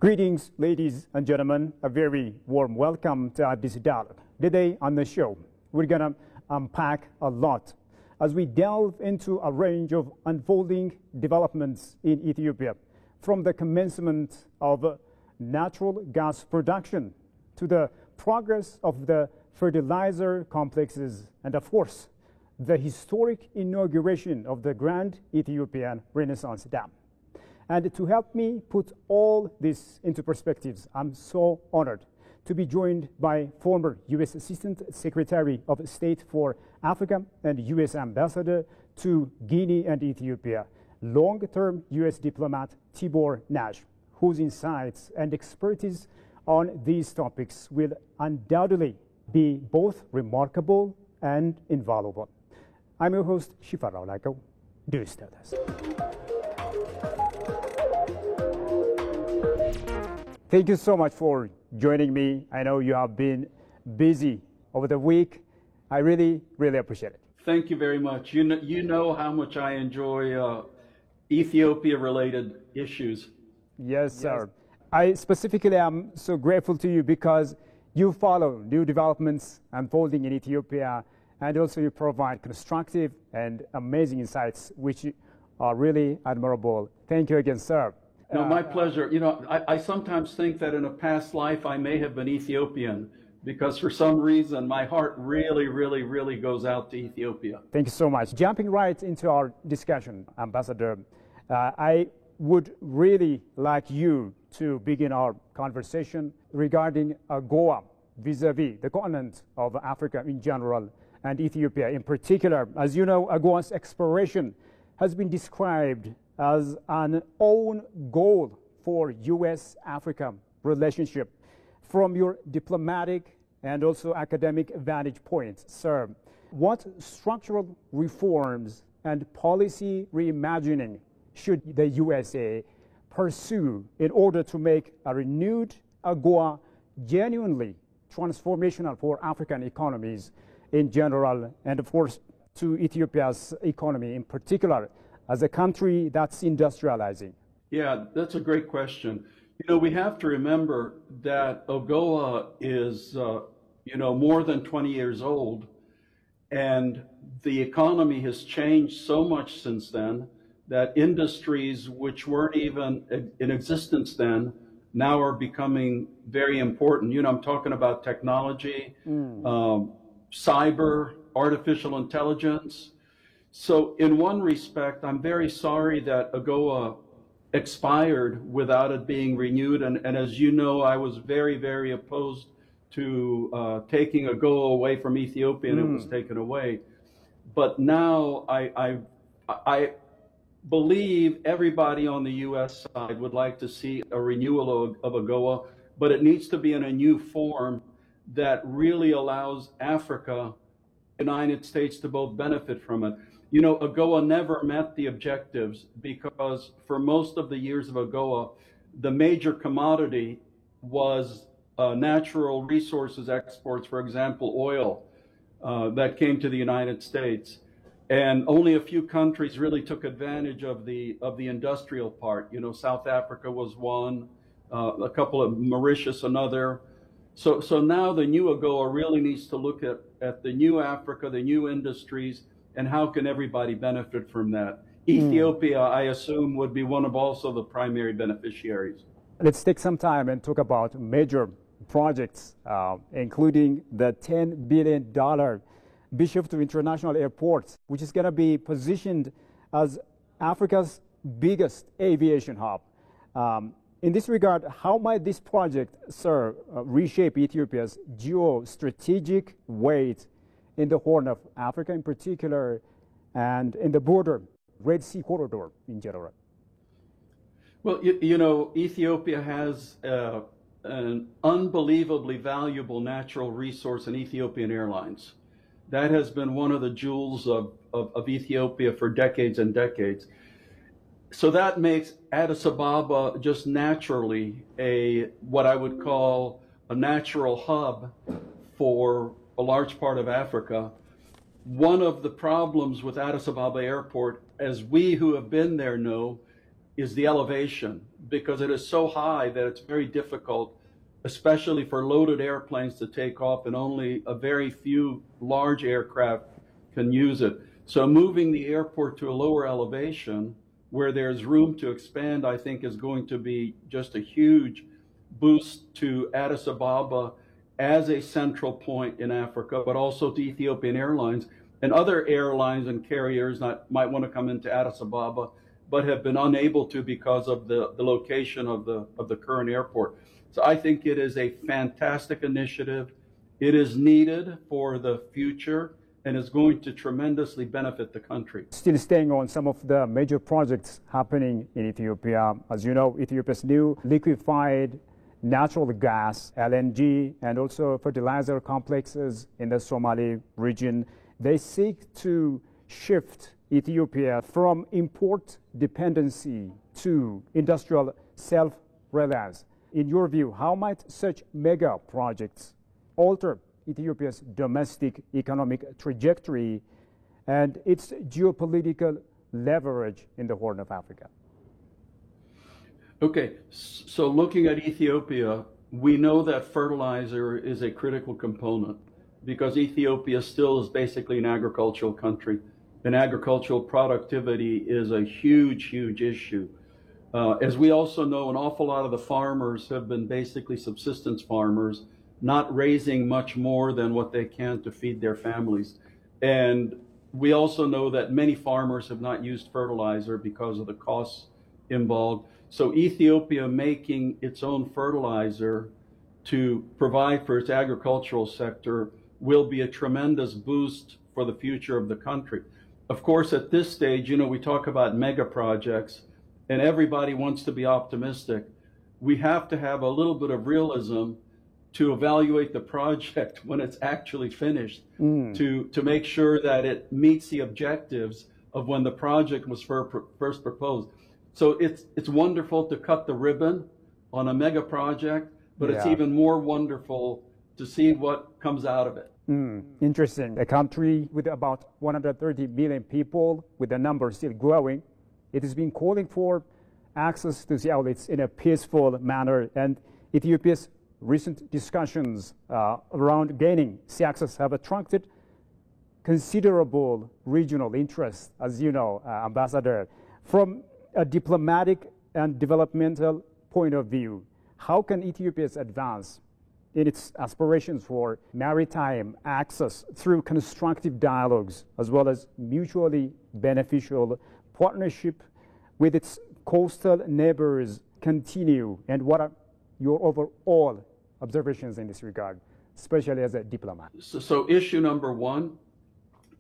Greetings, ladies and gentlemen. A very warm welcome to this dialogue. Today on the show, we're going to unpack a lot as we delve into a range of unfolding developments in Ethiopia, from the commencement of natural gas production to the progress of the fertilizer complexes, and of course, the historic inauguration of the Grand Ethiopian Renaissance Dam. And to help me put all this into perspectives, I'm so honored to be joined by former U.S. Assistant Secretary of State for Africa and U.S. Ambassador to Guinea and Ethiopia, long-term U.S. diplomat Tibor Nagy, whose insights and expertise on these topics will undoubtedly be both remarkable and invaluable. I'm your host, Shifarao Lako. Do stay with us. Thank you so much for joining me. I know you have been busy over the week. I really appreciate it. Thank you very much. You know how much I enjoy Ethiopia-related issues. Yes, sir. I specifically am so grateful to you because you follow new developments unfolding in Ethiopia, and also you provide constructive and amazing insights, which are really admirable. Thank you again, sir. No, my pleasure. You know, I sometimes think that in a past life I may have been Ethiopian, because for some reason my heart really goes out to Ethiopia. Thank you so much. Jumping right into our discussion, Ambassador, I would really like you to begin our conversation regarding AGOA vis-a-vis the continent of Africa in general and Ethiopia in particular. As you know, AGOA's exploration has been described as an own goal for U.S.-Africa relationship. From your diplomatic and also academic vantage points, sir, what structural reforms and policy reimagining should the USA pursue in order to make a renewed AGOA genuinely transformational for African economies in general, and of course to Ethiopia's economy in particular, as a country that's industrializing? Yeah, that's a great question. You know, we have to remember that AGOA is, more than 20 years old, and the economy has changed so much since then that industries which weren't even in existence then now are becoming very important. You know, I'm talking about technology, cyber, artificial intelligence. So in one respect, I'm very sorry that AGOA expired without it being renewed. And as you know, I was very opposed to taking AGOA away from Ethiopia, and it was taken away. But now I believe everybody on the U.S. side would like to see a renewal of AGOA, but it needs to be in a new form that really allows Africa, United States to both benefit from it. You know, AGOA never met the objectives because for most of the years of AGOA, the major commodity was natural resources exports, for example, oil, that came to the United States. And only a few countries really took advantage of the industrial part. You know, South Africa was one, a couple of Mauritius another. So now the new AGOA really needs to look at the new Africa, the new industries, and how can everybody benefit from that. Ethiopia, I assume, would be one of also the primary beneficiaries. Let's take some time and talk about major projects, including the $10 billion Bishoftu International Airport, which is going to be positioned as Africa's biggest aviation hub. In this regard, how might this project, sir, reshape Ethiopia's geostrategic weight in the Horn of Africa in particular, and in the border Red Sea corridor in general? Well, you know, Ethiopia has an unbelievably valuable natural resource in Ethiopian Airlines. That has been one of the jewels of Ethiopia for decades and decades. So that makes Addis Ababa just naturally what I would call a natural hub for a large part of Africa. One of the problems with Addis Ababa Airport, as we who have been there know, is the elevation, because it is so high that it's very difficult, especially for loaded airplanes, to take off, and only a very few large aircraft can use it. So moving the airport to a lower elevation where there's room to expand, I think, is going to be just a huge boost to Addis Ababa as a central point in Africa, but also to Ethiopian Airlines and other airlines and carriers that might want to come into Addis Ababa, but have been unable to because of the location of the current airport. So I think it is a fantastic initiative. It is needed for the future and is going to tremendously benefit the country. Still staying on some of the major projects happening in Ethiopia. As you know, Ethiopia's new liquefied natural gas, LNG, and also fertilizer complexes in the Somali region, they seek to shift Ethiopia from import dependency to industrial self-reliance. In your view, how might such mega projects alter Ethiopia's domestic economic trajectory and its geopolitical leverage in the Horn of Africa? Okay, so looking at Ethiopia, we know that fertilizer is a critical component because Ethiopia still is basically an agricultural country, and agricultural productivity is a huge, huge issue. As we also know, an awful lot of the farmers have been basically subsistence farmers, not raising much more than what they can to feed their families. And we also know that many farmers have not used fertilizer because of the costs involved. So Ethiopia making its own fertilizer to provide for its agricultural sector will be a tremendous boost for the future of the country. Of course, at this stage, you know, we talk about mega projects and everybody wants to be optimistic. We have to have a little bit of realism to evaluate the project when it's actually finished, to make sure that it meets the objectives of when the project was first proposed. So it's wonderful to cut the ribbon on a mega project, but it's even more wonderful to see what comes out of it. Interesting. A country with about 130 million people, with the number still growing, it has been calling for access to the outlets in a peaceful manner, and Ethiopia's recent discussions around gaining sea access have attracted considerable regional interest, as you know, Ambassador. From a diplomatic and developmental point of view, how can Ethiopia advance in its aspirations for maritime access through constructive dialogues as well as mutually beneficial partnership with its coastal neighbors continue? And what are your overall observations in this regard, especially as a diplomat? So issue number one,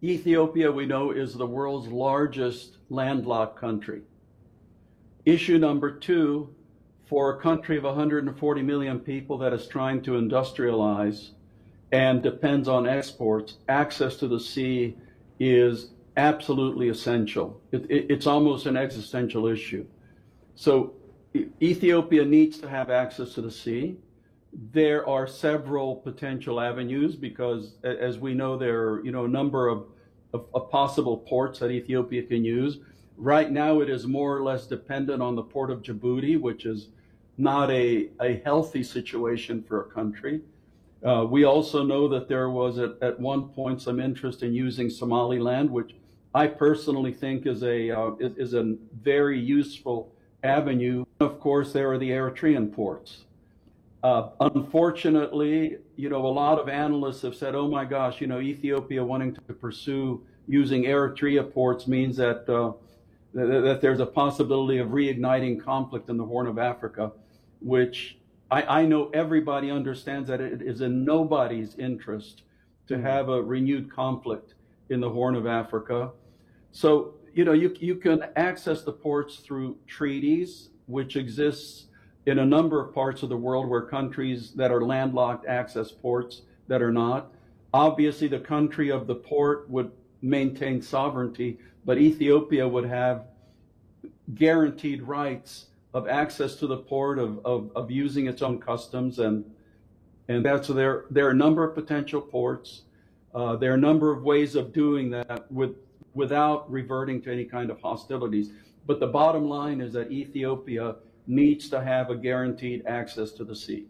Ethiopia, we know, is the world's largest landlocked country. Issue number two, for a country of 140 million people that is trying to industrialize and depends on exports, access to the sea is absolutely essential. It's almost an existential issue. So Ethiopia needs to have access to the sea. There are several potential avenues because, as we know, there are a number of possible ports that Ethiopia can use. Right now, it is more or less dependent on the port of Djibouti, which is not a healthy situation for a country. We also know that there was at one point some interest in using Somaliland, which I personally think is a very useful avenue. Of course, there are the Eritrean ports. Unfortunately, a lot of analysts have said, oh my gosh, Ethiopia wanting to pursue using Eritrea ports means that there's a possibility of reigniting conflict in the Horn of Africa, which I know everybody understands that it is in nobody's interest to have a renewed conflict in the Horn of Africa. So, you can access the ports through treaties, which exists in a number of parts of the world where countries that are landlocked access ports that are not. Obviously, the country of the port would maintain sovereignty, but Ethiopia would have guaranteed rights of access to the port, of using its own customs, and that's there are a number of potential ports. There are a number of ways of doing that with without reverting to any kind of hostilities. But the bottom line is that Ethiopia needs to have a guaranteed access to the sea.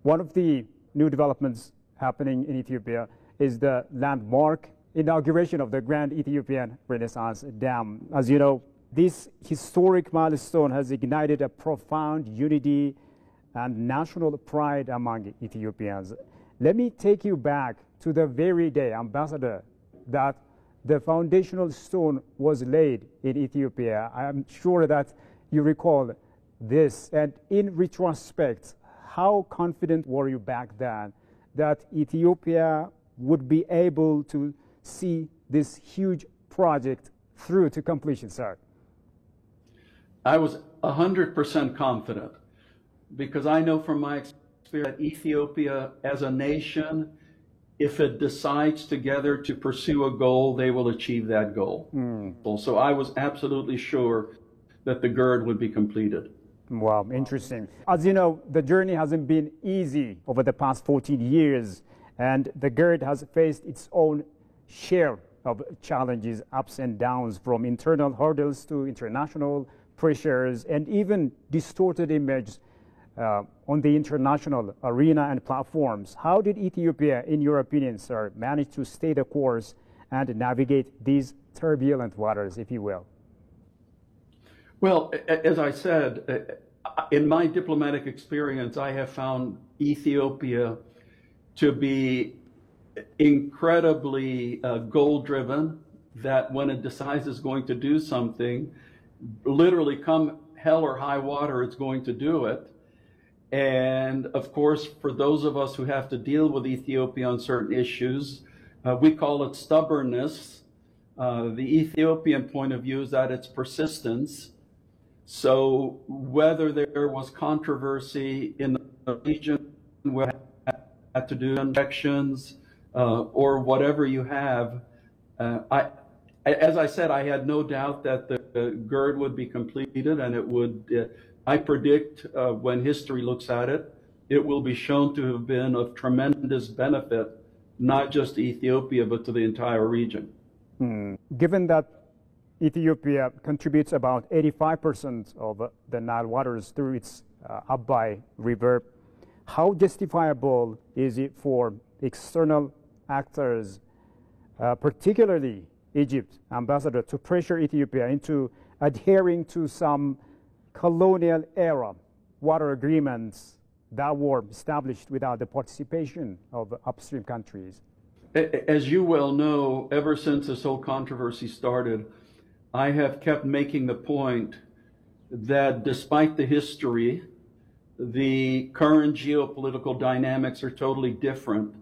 One of the new developments happening in Ethiopia is the landmark inauguration of the Grand Ethiopian Renaissance Dam. As you know, this historic milestone has ignited a profound unity and national pride among Ethiopians. Let me take you back to the very day, Ambassador, that the foundational stone was laid in Ethiopia. I'm sure that you recall this. And in retrospect, how confident were you back then that Ethiopia would be able to see this huge project through to completion, sir? I was 100% confident, because I know from my experience that Ethiopia as a nation, if it decides together to pursue a goal, they will achieve that goal. So I was absolutely sure that the GERD would be completed. Wow, interesting. As you know, the journey hasn't been easy over the past 14 years, and the GERD has faced its own share of challenges, ups and downs, from internal hurdles to international pressures and even distorted images on the international arena and platforms. How did Ethiopia, in your opinion, sir, manage to stay the course and navigate these turbulent waters, if you will? Well, as I said, in my diplomatic experience, I have found Ethiopia to be incredibly goal-driven, that when it decides it's going to do something, literally come hell or high water, it's going to do it. And of course, for those of us who have to deal with Ethiopia on certain issues, we call it stubbornness. The Ethiopian point of view is that it's persistence. So whether there was controversy in the region where we had to do injections or whatever you have, as I said, I had no doubt that the GERD would be completed, and it would. I predict when history looks at it, it will be shown to have been of tremendous benefit, not just to Ethiopia, but to the entire region. Given that Ethiopia contributes about 85% of the Nile waters through its Abai River, how justifiable is it for external actors, particularly Egypt, Ambassador, to pressure Ethiopia into adhering to some colonial era water agreements that were established without the participation of upstream countries? As you well know, ever since this whole controversy started, I have kept making the point that despite the history, the current geopolitical dynamics are totally different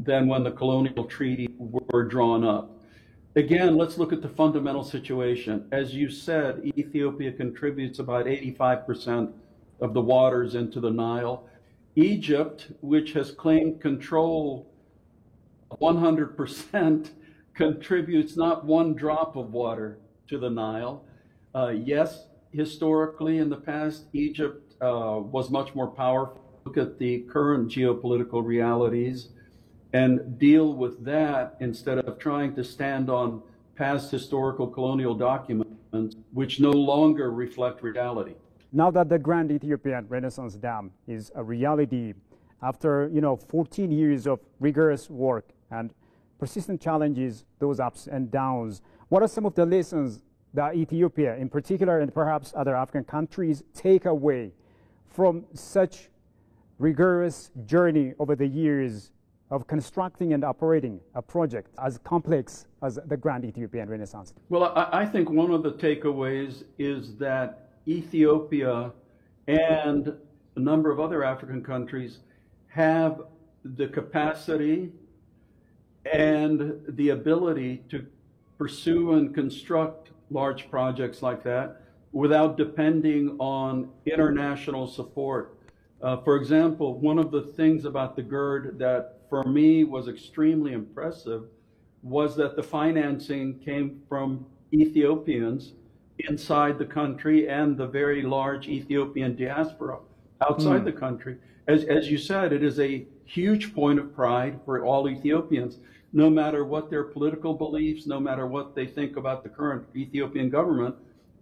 than when the colonial treaties were drawn up. Again, let's look at the fundamental situation. As you said, Ethiopia contributes about 85% of the waters into the Nile. Egypt, which has claimed control 100%, contributes not one drop of water to the Nile. Yes, historically in the past, Egypt was much more powerful. Look at the current geopolitical realities and deal with that instead of trying to stand on past historical colonial documents which no longer reflect reality. Now that the Grand Ethiopian Renaissance Dam is a reality, after 14 years of rigorous work and persistent challenges, those ups and downs, what are some of the lessons that Ethiopia in particular, and perhaps other African countries, take away from such rigorous journey over the years of constructing and operating a project as complex as the Grand Ethiopian Renaissance? Well, I think one of the takeaways is that Ethiopia and a number of other African countries have the capacity and the ability to pursue and construct large projects like that without depending on international support. For example, one of the things about the GERD that for me was extremely impressive was that the financing came from Ethiopians inside the country and the very large Ethiopian diaspora outside the country. As you said, it is a huge point of pride for all Ethiopians no matter what their political beliefs, no matter what they think about the current Ethiopian government,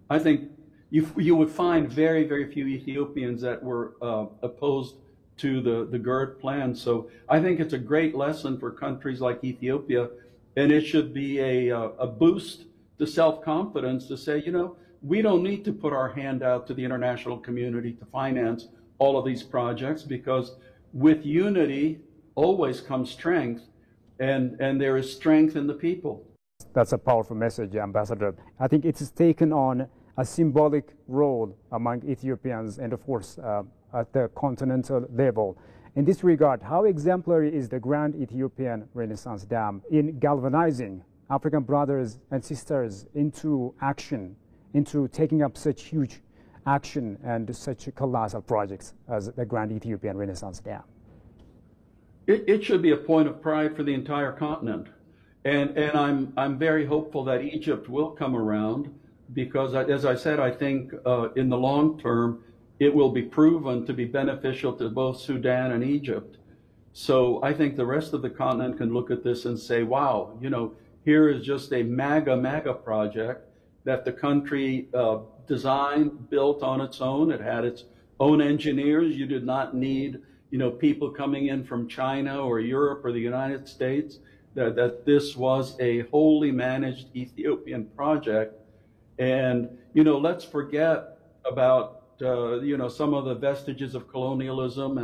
I think you would find very, very few Ethiopians that were opposed to the GERD plan. So I think it's a great lesson for countries like Ethiopia, and it should be a boost to self-confidence to say, you know, we don't need to put our hand out to the international community to finance all of these projects, because with unity always comes strength, and there is strength in the people. That's a powerful message, Ambassador. I think it has taken on a symbolic role among Ethiopians and, of course, at the continental level. In this regard, how exemplary is the Grand Ethiopian Renaissance Dam in galvanizing African brothers and sisters into action, into taking up such huge action and such colossal projects as the Grand Ethiopian Renaissance Dam? It should be a point of pride for the entire continent. And I'm very hopeful that Egypt will come around, because, as I said, I think in the long term, it will be proven to be beneficial to both Sudan and Egypt. So I think the rest of the continent can look at this and say, wow, you know, here is just a mega project that the country designed, built on its own. It had its own engineers. You did not need, you know, people coming in from China or Europe or the United States. That this was a wholly managed Ethiopian project. And, you know, let's forget about, you know, some of the vestiges of colonialism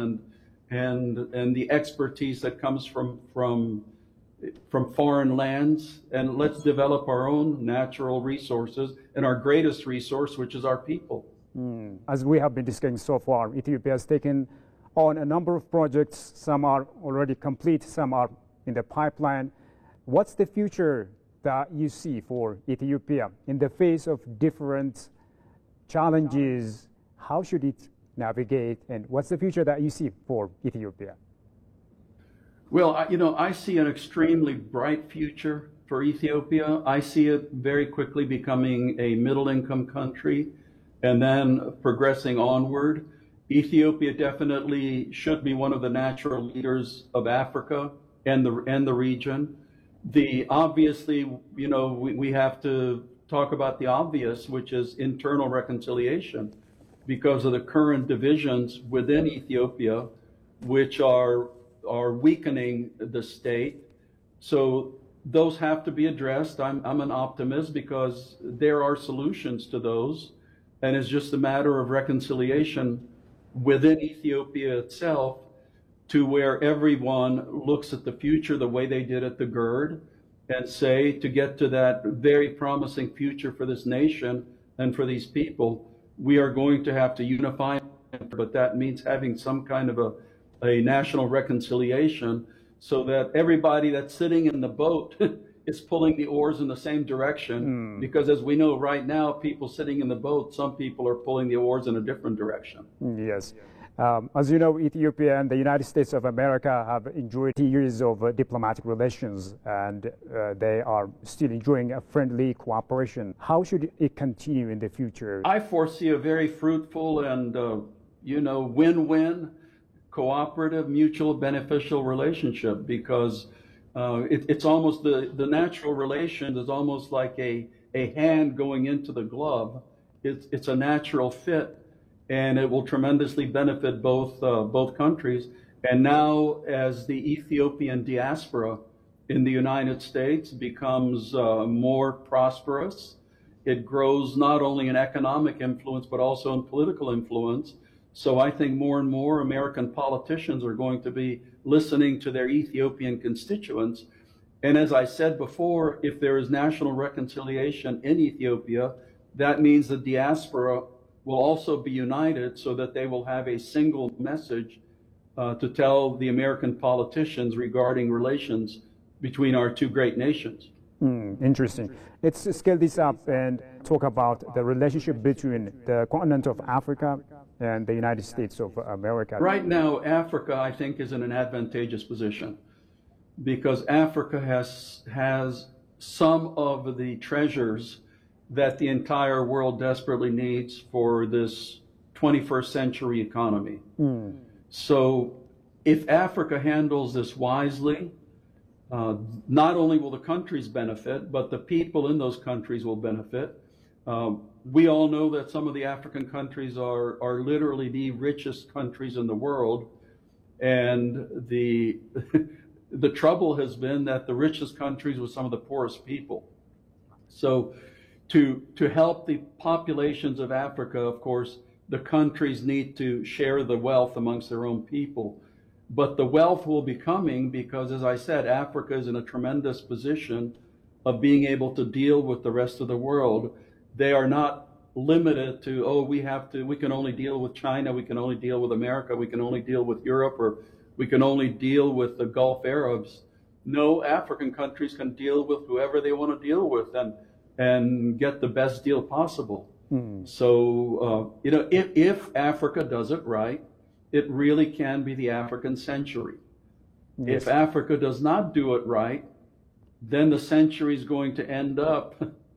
and the expertise that comes from foreign lands, and let's develop our own natural resources and our greatest resource, which is our people. As we have been discussing so far, Ethiopia has taken on a number of projects. Some are already complete, some are in the pipeline. What's the future that you see for Ethiopia in the face of different challenges? How should it navigate, and what's the future that you see for Ethiopia? Well, you know, I see an extremely bright future for Ethiopia. I see it very quickly becoming a middle-income country and then progressing onward. Ethiopia definitely should be one of the natural leaders of Africa and the region. Obviously, you know, we have to talk about the obvious, which is internal reconciliation, because of the current divisions within Ethiopia, which are weakening the state. So those have to be addressed. I'm an optimist, because there are solutions to those, and it's just a matter of reconciliation within Ethiopia itself, to where everyone looks at the future the way they did at the GERD, and say, to get to that very promising future for this nation and for these people, we are going to have to unify, but that means having some kind of a national reconciliation, so that everybody that's sitting in the boat is pulling the oars in the same direction. Because as we know right now, people sitting in the boat, some people are pulling the oars in a different direction. Yes. As you know, Ethiopia and the United States of America have enjoyed years of diplomatic relations, and they are still enjoying a friendly cooperation. How should it continue in the future? I foresee a very fruitful and, you know, win-win, cooperative, mutual beneficial relationship, because it's almost the natural relation is almost like a hand going into the glove. It's a natural fit, and it will tremendously benefit both countries. And now, as the Ethiopian diaspora in the United States becomes more prosperous, it grows not only in economic influence, but also in political influence. So I think more and more American politicians are going to be listening to their Ethiopian constituents. And as I said before, if there is national reconciliation in Ethiopia, that means the diaspora will also be united, so that they will have a single message to tell the American politicians regarding relations between our two great nations. Interesting. Let's scale this up and talk about the relationship between the continent of Africa and the United States of America. Right now, Africa, I think, is in an advantageous position, because Africa has some of the treasures that the entire world desperately needs for this 21st century economy. So if Africa handles this wisely, Not only will the countries benefit, but the people in those countries will benefit. We all know that some of the African countries are literally the richest countries in the world. And the trouble has been that the richest countries were some of the poorest people. So to help the populations of Africa, of course, the countries need to share the wealth amongst their own people. But the wealth will be coming because, as I said, Africa is in a tremendous position of being able to deal with the rest of the world. They are not limited to, oh, we can only deal with China, we can only deal with America, we can only deal with Europe, or we can only deal with the Gulf Arabs. No, African countries can deal with whoever they want to deal with and get the best deal possible. So, if Africa does it right, it really can be the African century. Yes. If Africa does not do it right, then the century is going to end up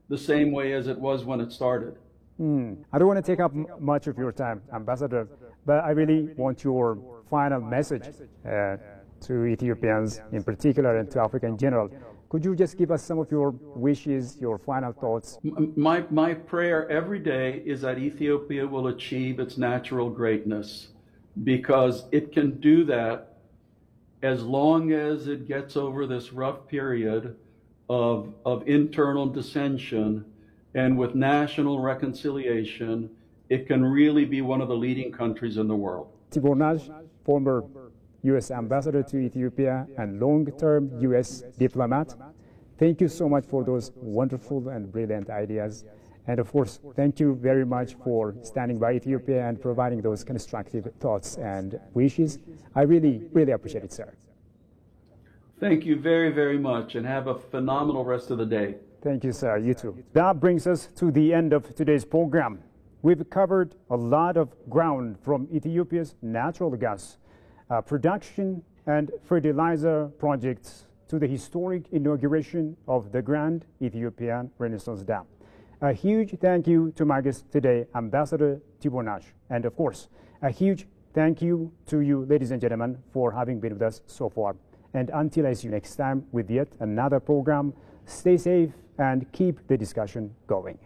the same way as it was when it started. I don't want to take up much of your time, Ambassador, but I really want your final message to Ethiopians in particular and to Africa in general. Could you just give us some of your wishes, your final thoughts? My prayer every day is that Ethiopia will achieve its natural greatness, because it can do that as long as it gets over this rough period of internal dissension, and with national reconciliation, it can really be one of the leading countries in the world. Tibor Nagy, former U.S. Ambassador to Ethiopia and long-term U.S. diplomat, thank you so much for those wonderful and brilliant ideas. And of course, thank you very much for standing by Ethiopia and providing those constructive thoughts and wishes. I really, really appreciate it, sir. Thank you very, very much, and have a phenomenal rest of the day. Thank you, sir. You too. That brings us to the end of today's program. We've covered a lot of ground, from Ethiopia's natural gas production and fertilizer projects to the historic inauguration of the Grand Ethiopian Renaissance Dam. A huge thank you to my guest today, Ambassador Tibor Nagy. And of course, a huge thank you to you, ladies and gentlemen, for having been with us so far. And until I see you next time with yet another program, stay safe and keep the discussion going.